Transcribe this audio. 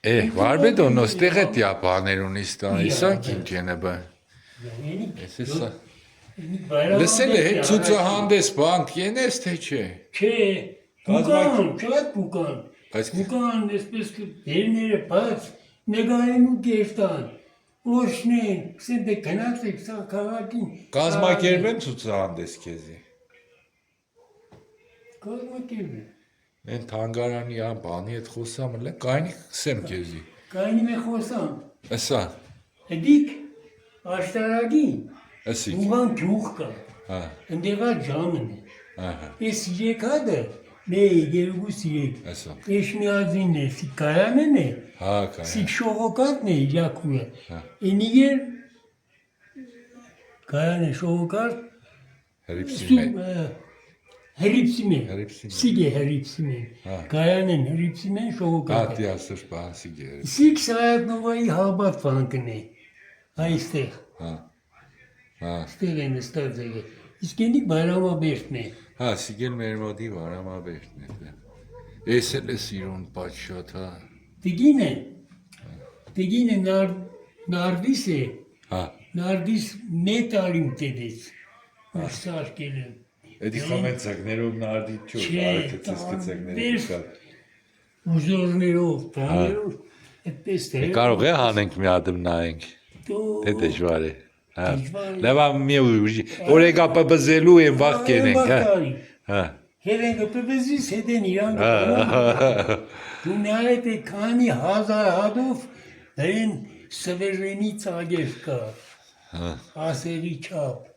Վարբեդո նոստեղ է տյա բաներ ունի ստանիսան կինքենը բա։ Էսեսա։ Լսել է հետ ցուցահանդես բան կենես թե չէ։ Չէ, բուկան, այսպես դերները բաց, նգարեն ու կերտան, ոչնեն, սեն դե գնացեք սա քաղաքին։ Կազմակերպեմ ցուցահանդես քեզի։ Կազմակերպեմ։ Են թանգարանի ան բանի հետ խոսամ էլ կայնի քսեմ քեզի։ Կայնի մե խոսամ։ Էսա։ Դիք աշտարակին։ Էսի։ Ուղան ջուղ կա։ Հա։ Ընդեղա ջամն է։ Ահա։ Ես եկադը մե երգուս եկ։ Էսա։ Էշմիազին է, սի կայանն է։ Հա, կայան։ Սի շողոկատն է յակուրը։ Հա։ Ինիգեր կայան է շողոկատ։ Հրիպսիմե։ Սիգե հրիպսիմե։ Կայանն հրիպսիմեն շողոկատ։ Հատի ասır բասի գեր։ Սիք սայատնովայի հալբատ վանկն է։ Այստեղ։ Հա։ Հա։ Ստեղ են ստարձել։ Իսկ ինիք բայրամաբերդն է։ Հա, սիգել մեր մոդի վարամաբերդն է։ Էս էլ է սիրուն պատշատ, հա։ Տիգինը նարդիս է։ Հա։ Նարդիս մետալին տեդեց։ Աշտարկել եմ։ Էդի խամեցակներով նարդի չոր, արքեցես կեցակներով կար։ Ուզորներով, տաներով, այդպես թե։ Կարող է հանենք մի ադմ նայենք։ Դե դժվար է։ Հա։ Լավա մի ուժի։ Օրեգա պբզելու են վաղ կենենք, հա։ Հա։ Հերենգը պբզիս հետեն իրան գտնում։ Դու նայեք է քանի հազար հադով դեն սվերենի ծագեր կա։ Հա։ Ասերի չապ։